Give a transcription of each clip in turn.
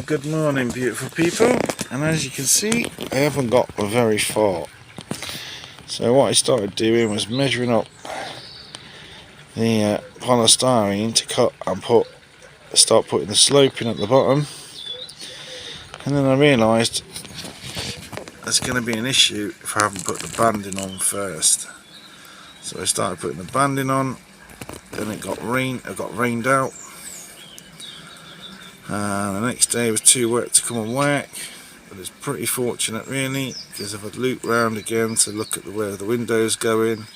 good morning, beautiful people. And as you can see, I haven't got very far. So what I started doing was measuring up the polystyrene to cut and start putting the slope in at the bottom. And then I realised there's going to be an issue if I haven't put the banding on first. So I started putting the banding on, then it got rained out. The next day was too wet to come and work, but it's pretty fortunate really, because if I'd looped round again to look at where the window's going,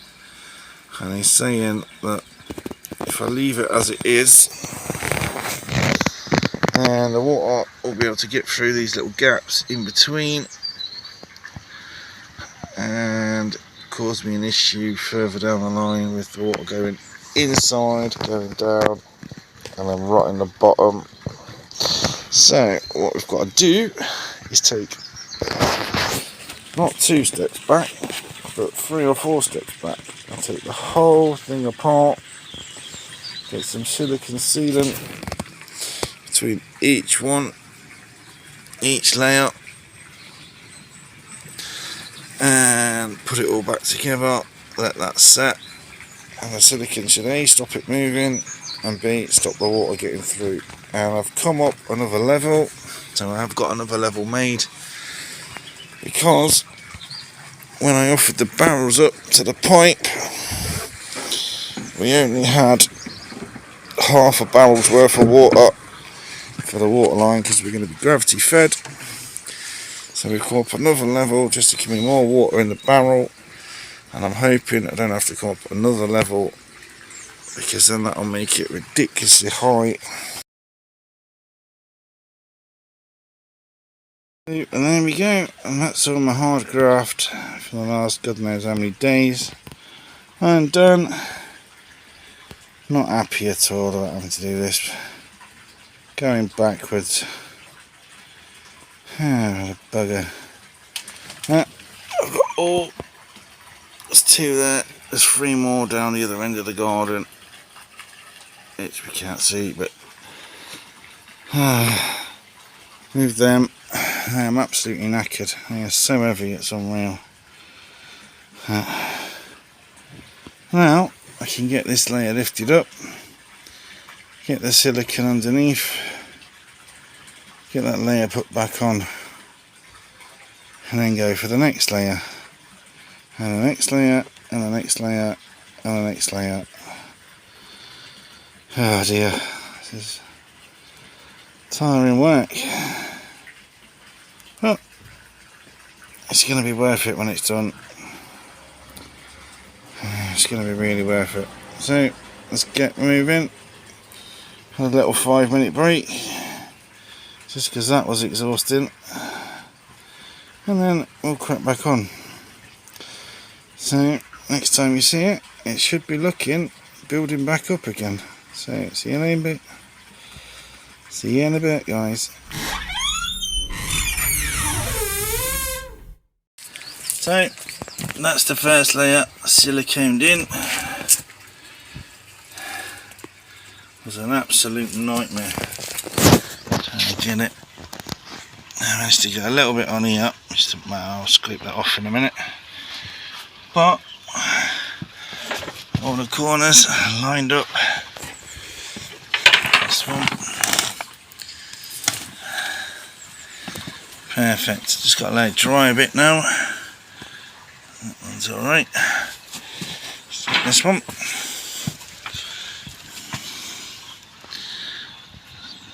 and he's saying that if I leave it as it is, and the water will be able to get through these little gaps in between and cause me an issue further down the line with the water going inside, going down, and then rotting the bottom. So what we've got to do is take not 2 steps back, but 3 or 4 steps back, and take the whole thing apart, get some silicone sealant between each layer, and put it all back together, let that set, and the silicone should A, stop it moving, and B, stop the water getting through. And I've come up another level, so I have got another level made, because when I offered the barrels up to the pipe, we only had half a barrel's worth of water for the water line, because we're going to be gravity fed. So we've come up another level just to give me more water in the barrel, and I'm hoping I don't have to come up another level, because then that'll make it ridiculously high. And there we go, and that's all my hard graft for the last God knows how many days. I'm done. Not happy at all about having to do this. Going backwards. What a bugger. I've got all. There's 2 there. There's 3 more down the other end of the garden, which we can't see, but move them. I am absolutely knackered. They are so heavy, it's unreal. Now I can get this layer lifted up, get the silicone underneath, get that layer put back on, and then go for the next layer, and the next layer, and the next layer, and the next layer. Oh dear, this is tiring work. Well, it's going to be worth it when it's done. It's going to be really worth it. So let's get moving. Had a little 5-minute break, just because that was exhausting, and then we'll crack back on. So next time you see it, it should be building back up again. So see you in a bit. See you in a bit, guys. So that's the first layer siliconed in. It was an absolute nightmare trying to get it. I managed to get a little bit on here, which doesn't matter, I'll scrape that off in a minute. But all the corners lined up. This one. Perfect. Just got to let it dry a bit now. That one's alright. This one.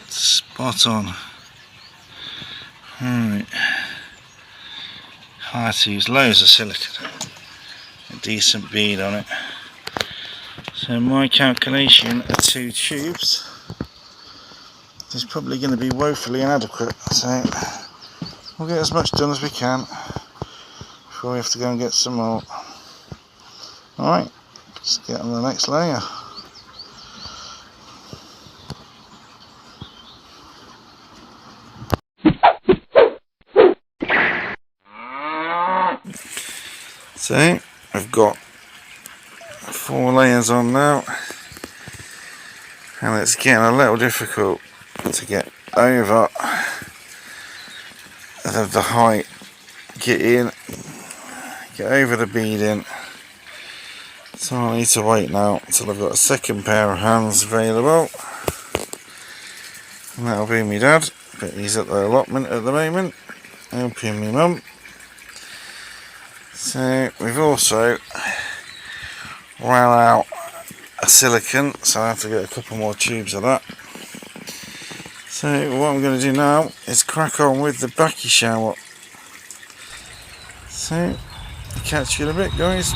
Spot on. Alright. I had to use loads of silicone. A decent bead on it. So my calculation of 2 tubes is probably going to be woefully inadequate. So we'll get as much done as we can before we have to go and get some more. Alright, let's get on the next layer. So I've got 4 layers on now, and it's getting a little difficult to get over of the height, get in, get over the beading. So I need to wait now until I've got a second pair of hands available, and that'll be my dad, but he's at the allotment at the moment, helping my mum. So we've also ran out of silicone, so I have to get a couple more tubes of that. So what I'm going to do now is crack on with the Bakki shower. So catch you in a bit, guys.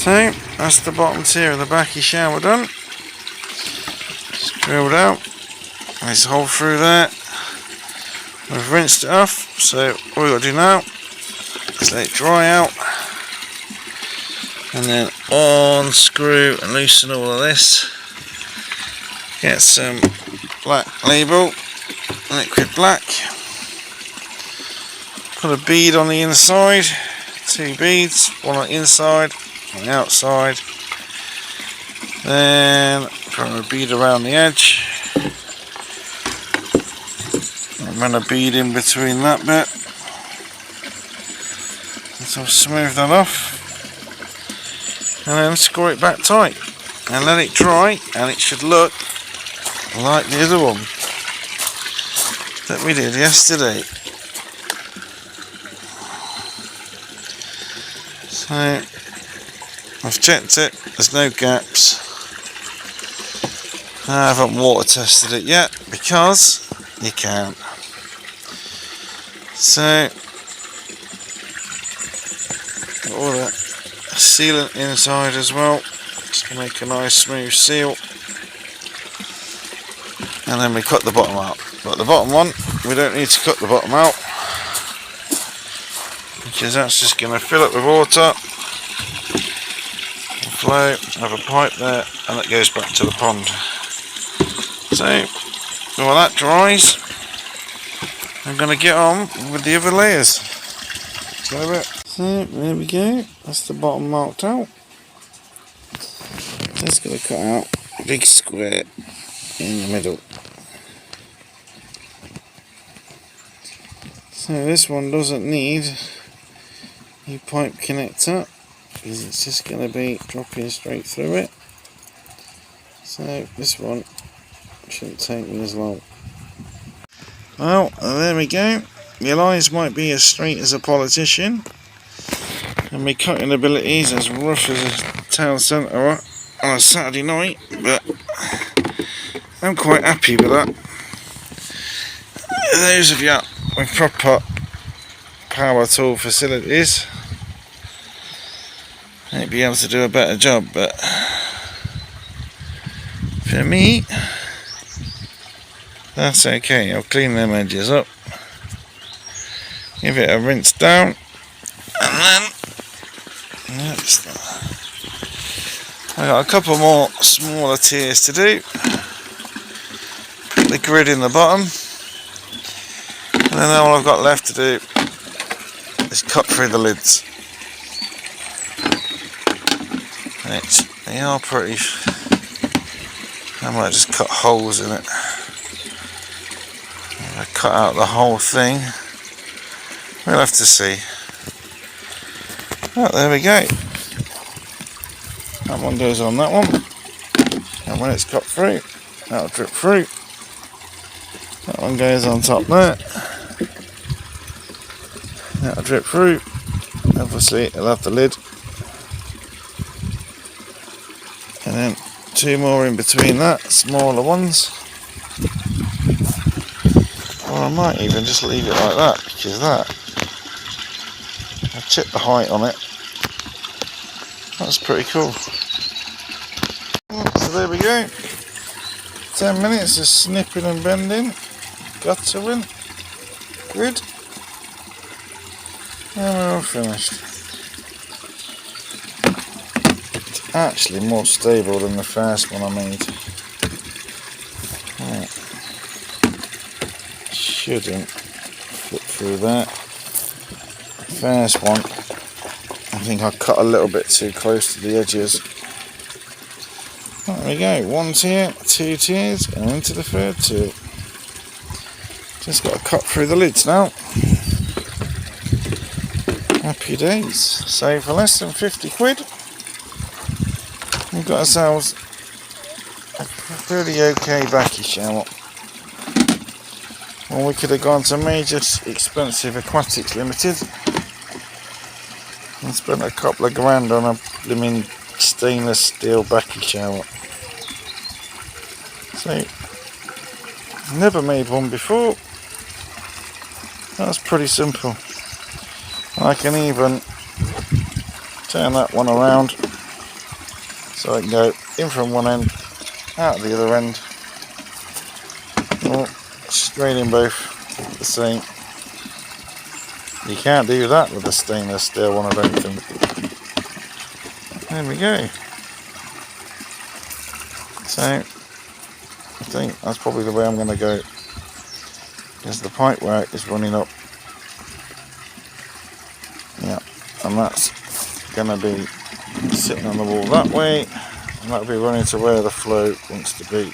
So that's the bottom tier of the Bakki shower done. It's drilled out. There's a hole through there. We've rinsed it off, so all we've got to do now is let it dry out, and then unscrew and loosen all of this. Get some black label, liquid black, put a bead on the inside, 2 beads, one on the inside, on the outside, then put a bead around the edge, and run a bead in between that bit. So smooth that off, and then screw it back tight and let it dry, and it should look like the other one that we did yesterday. So I've checked it, there's no gaps. I haven't water tested it yet because you can't. So all that sealant inside as well, just to make a nice smooth seal, and then we cut the bottom out. But the bottom one, we don't need to cut the bottom out, because that's just going to fill up with water and flow, have a pipe there, and it goes back to the pond. So while that dries, I'm going to get on with the other layers. So there we go, that's the bottom marked out. Just going to cut out a big square in the middle. So this one doesn't need a pipe connector, because it's just going to be dropping straight through it. So this one shouldn't take me as long. Well, there we go. My lines might be as straight as a politician, and my cutting abilities as rough as a town centre on a Saturday night, but I'm quite happy with that. Those of you with proper power tool facilities might be able to do a better job, but for me, that's okay. I'll clean them edges up, give it a rinse down, and then I got a couple more smaller tiers to do. Put the grid in the bottom, and then all I've got left to do is cut through the lids. Which they are pretty. I might just cut holes in it. If I cut out the whole thing, we'll have to see. Oh, there we go. That one goes on that one, and when it's cut through, that'll drip through. That one goes on top there, that'll drip through. Obviously it'll have the lid, and then 2 more in between that, smaller ones. Or I might even just leave it like that, because that, I checked the height on it. That's pretty cool. So there we go. 10 minutes of snipping and bending, guttering, grid, and we're all finished. It's actually more stable than the first one I made. Right. Shouldn't flip through that. First one, I think I cut a little bit too close to the edges. There we go, 1 tier, 2 tiers, and into the 3rd tier. Just got to cut through the lids now. Happy days. So for less than 50 quid, we've got ourselves a pretty okay bakki shower. Or we could have gone to Major Expensive Aquatics Limited and spent a couple of grand on a blooming stainless steel bakki shower. So, never made one before. That's pretty simple. I can even turn that one around so I can go in from one end, out the other end, or straight in both the same. You can't do that with a stainless steel one, I don't think. There we go. So I think that's probably the way I'm going to go, because the pipe work is running up. Yeah, and that's going to be sitting on the wall that way, and that'll be running to where the flow wants to be.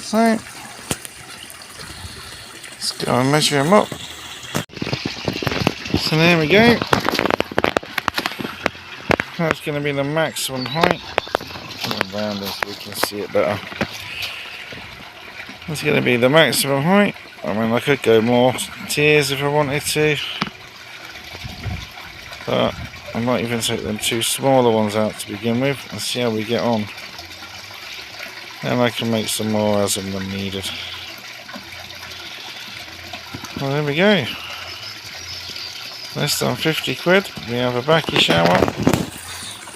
So let's go and measure them up. So there we go. That's going to be the maximum height. Come around this so we can see it better. That's going to be the maximum height. I mean, I could go more tiers if I wanted to, but I might even take them 2 smaller ones out to begin with and see how we get on. Then I can make some more as and when needed. Well, there we go. Less than 50 quid, we have a bakki shower.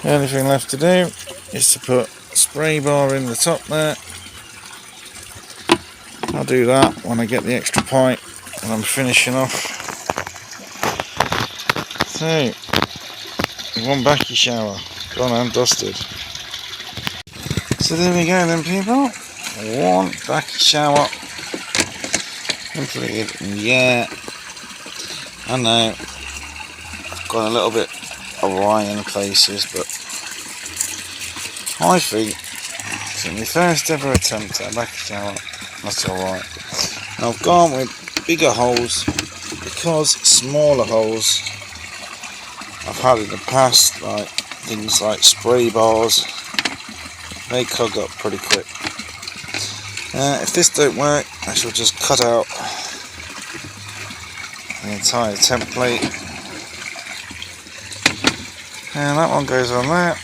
The only thing left to do is to put a spray bar in the top there. I'll do that when I get the extra pipe and I'm finishing off. So, 1 bakki shower, gone and dusted. So there we go then, people. 1 bakki shower completed. Yeah, I know, I've got a little bit awry in places, but I think it's my first ever attempt at a bakki shower. That's alright. I've gone with bigger holes because smaller holes I've had in the past, like things like spray bars, they clog up pretty quick. If this don't work, I shall just cut out the entire template, and that one goes on there.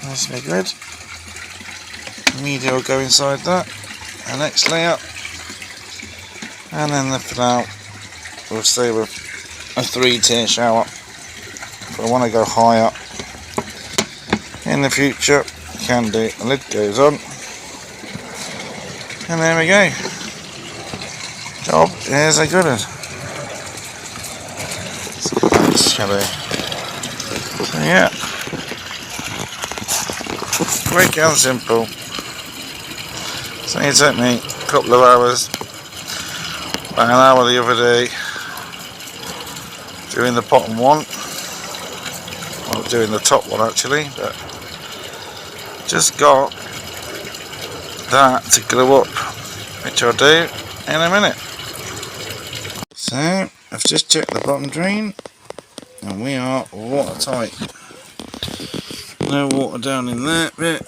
That's no good. Media will go inside that, the next layer, and then left out we'll stay with a 3-tier shower. If I want to go higher in the future, I can do. The lid goes on, and there we go. Job is a good one. So yeah, quick and simple. So it took me a couple of hours, about an hour the other day, doing the bottom one, well, doing the top one actually, but just got that to glue up, which I'll do in a minute. So I've just checked the bottom drain, and we are watertight. No water down in that bit.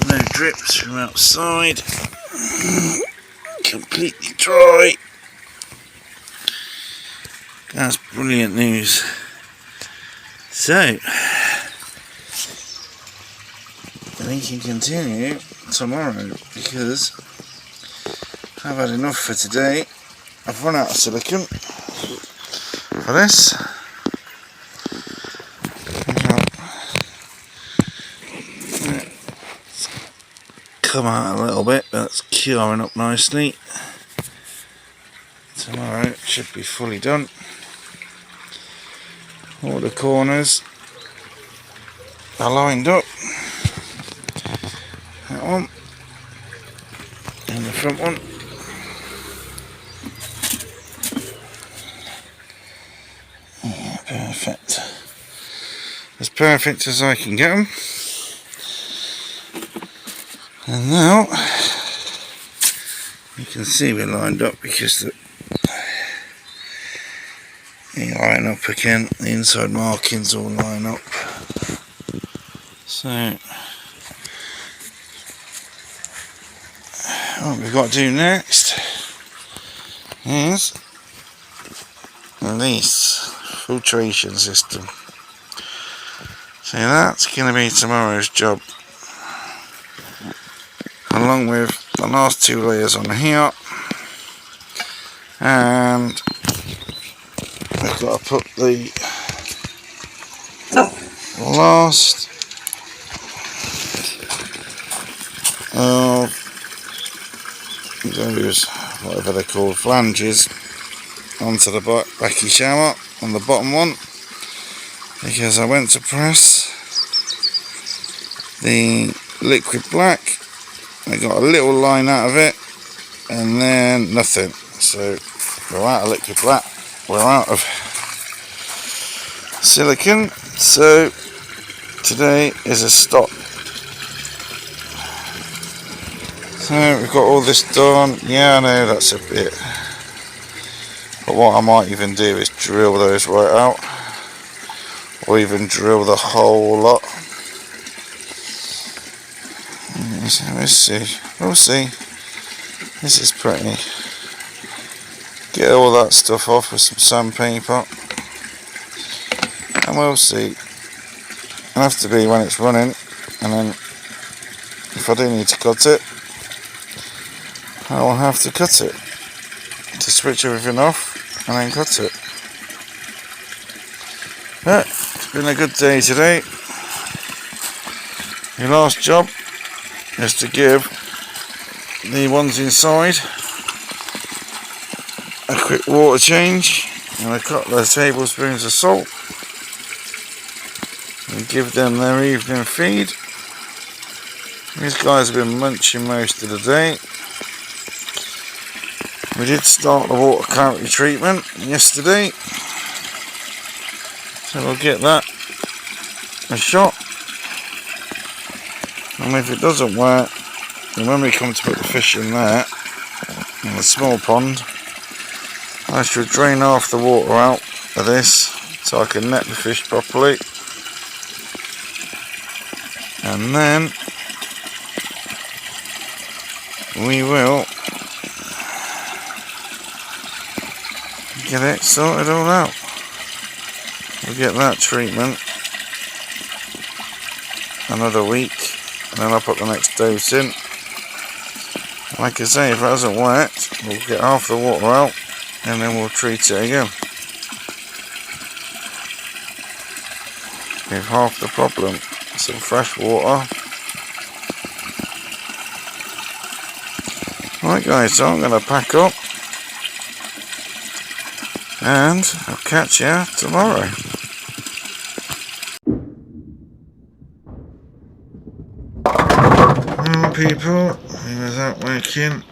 No drips from outside. Completely dry. That's brilliant news. So we can continue tomorrow, because I've had enough for today. I've run out of silicone for this. Come out a little bit, but it's curing up nicely. Tomorrow it should be fully done. All the corners are lined up. That one and the front one. Yeah, perfect. as perfect as I can get them. And now you can see we're lined up because they line up again, the inside markings all line up. So what we've got to do next is this filtration system. So that's going to be tomorrow's job, along with the last 2 layers on here, and I've got to put the last of those, whatever they're called, flanges onto the Bakki shower on the bottom one, because I went to press the liquid black, I got a little line out of it and then nothing. So we're out of liquid black, we're out of silicone, so today is a stop. So we've got all this done. Yeah, I know that's a bit, but what I might even do is drill those right out, or even drill the whole lot. We'll see. This is pretty. Get all that stuff off with some sandpaper, and we'll see. It'll have to be when it's running, and then if I do need to cut it, I will have to cut it, to switch everything off and then cut it. Yeah, it's been a good day today. Your last job is to give the ones inside a quick water change and a couple of tablespoons of salt, and give them their evening feed. These guys have been munching most of the day. We did start the water clarity treatment yesterday, so we'll get that a shot, and if it doesn't work, then when we come to put the fish in there, in the small pond, I should drain half the water out of this so I can net the fish properly, and then we will get it sorted all out. We'll get that treatment another week, and then I'll put the next dose in. Like I say, if it hasn't worked, we'll get half the water out and then we'll treat it again. With half the problem, some fresh water. Right guys, so I'm going to pack up, and I'll catch you tomorrow. Well people, we was out working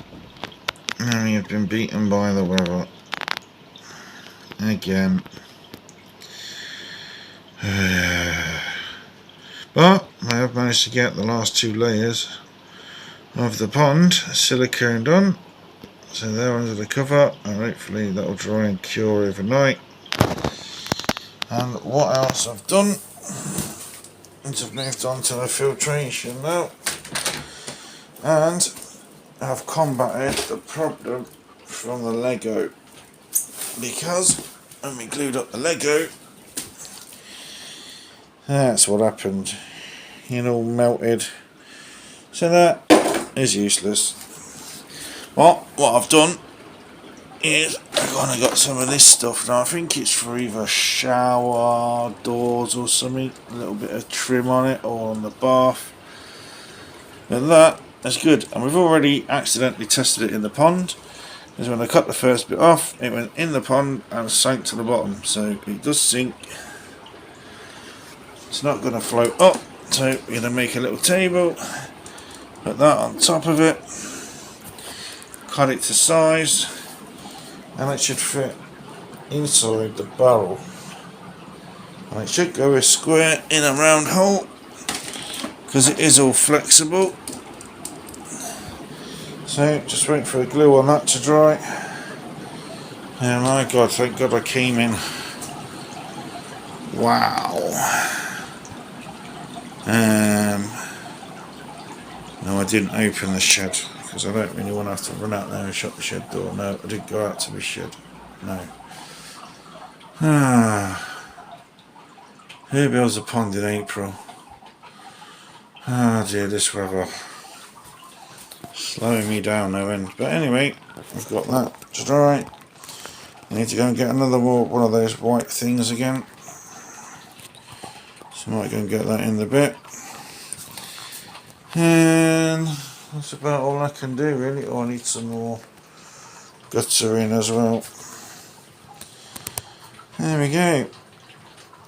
and we have been beaten by the weather again. But I have managed to get the last 2 layers of the pond silicone done, so they're under the cover, and hopefully that will dry and cure overnight. And what else I've done is I've moved on to the filtration now, and I've combated the problem from the Lego, because when we glued up the Lego, that's what happened. It all melted, so that is useless. Well, what I've done is I've kind of got some of this stuff now. I think it's for either shower doors or something, a little bit of trim on it, or on the bath, and that's good. And we've already accidentally tested it in the pond, because when I cut the first bit off, it went in the pond and sank to the bottom, so it does sink. It's not going to float up, so we're going to make a little table, put that on top of it, cut it to size, and it should fit inside the barrel And it should go a square in a round hole because it is all flexible. So just wait for the glue on that to dry. Oh my god, thank god I came in. Wow. No, I didn't open the shed because I don't really want to have to run out there and shut the shed door. No, I didn't go out to the shed. No. Here builds a pond in April. Ah dear, this weather. Slowing me down no end. But anyway, I've got that to dry. I need to go and get another one of those white things again. So I might go and get that in the bit. And that's about all I can do really. Oh, I need some more gutter in as well. There we go.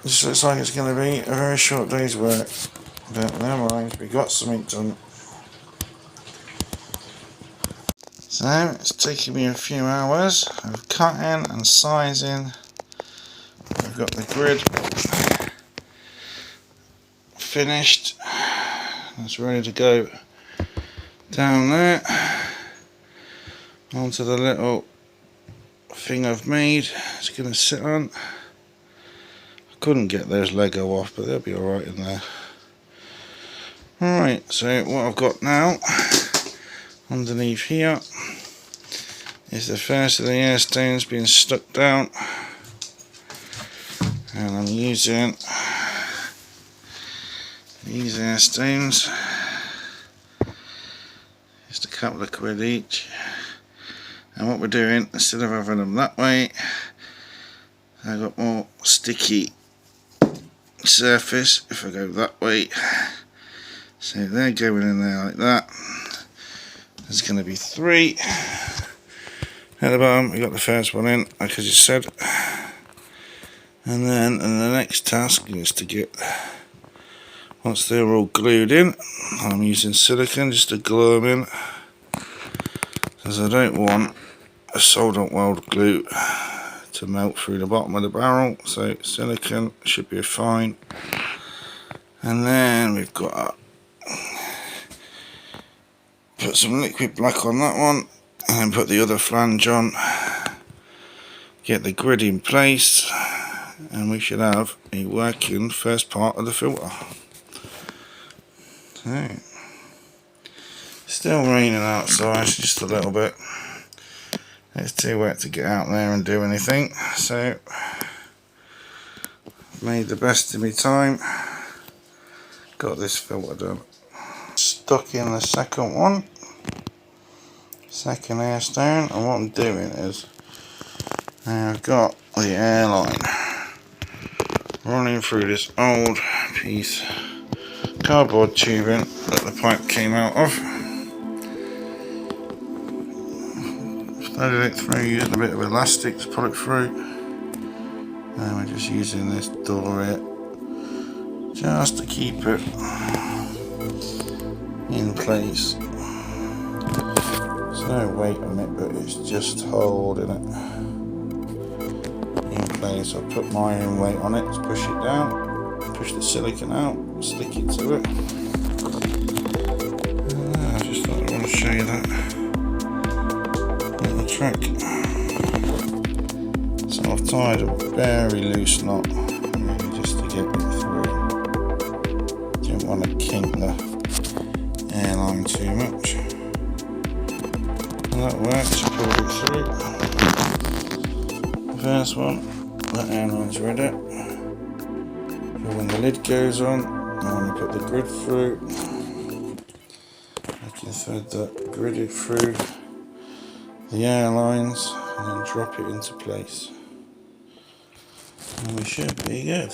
This looks like it's going to be a very short day's work. But never mind, we got something done. So it's taken me a few hours of cutting and sizing. I've got the grid finished. It's ready to go down there onto the little thing I've made. It's going to sit on. I couldn't get those Lego off, but they'll be alright in there. Alright, so what I've got now underneath here is the first of the air stones being stuck down, and I'm using these air stones, just a couple of quid each. And what we're doing, instead of having them that way, I've got more sticky surface if I go that way. So they're going in there like that. There's going to be 3 at the bottom. We got the first one in, like I just said, and then the next task is to get, once they're all glued in, I'm using silicone just to glue them in, because I don't want a solvent weld glue to melt through the bottom of the barrel. So silicone should be fine. And then we've got put some liquid black on that one, and then put the other flange on, get the grid in place, and we should have a working first part of the filter. So, still raining outside, just a little bit. It's too wet to get out there and do anything, so made the best of my time, got this filter done. Stuck in the second one, second air stone, and what I'm doing is I've got the airline running through this old piece cardboard tubing that the pipe came out of. Threaded it through using a bit of elastic to pull it through, and we're just using this door here just to keep it in place. There's no weight on it, but it's just holding it in place. I'll put my own weight on it to push it down, push the silicone out, stick it to it. I just thought I want to show you that little trick. So I've tied a very loose knot really just to get it through. Didn't want to kink the airline too much, and that works. I pulled it through. The first one, that airline's ready. So when the lid goes on, I want to put the grid through. I can thread that gridded through the airlines and then drop it into place, and we should be good.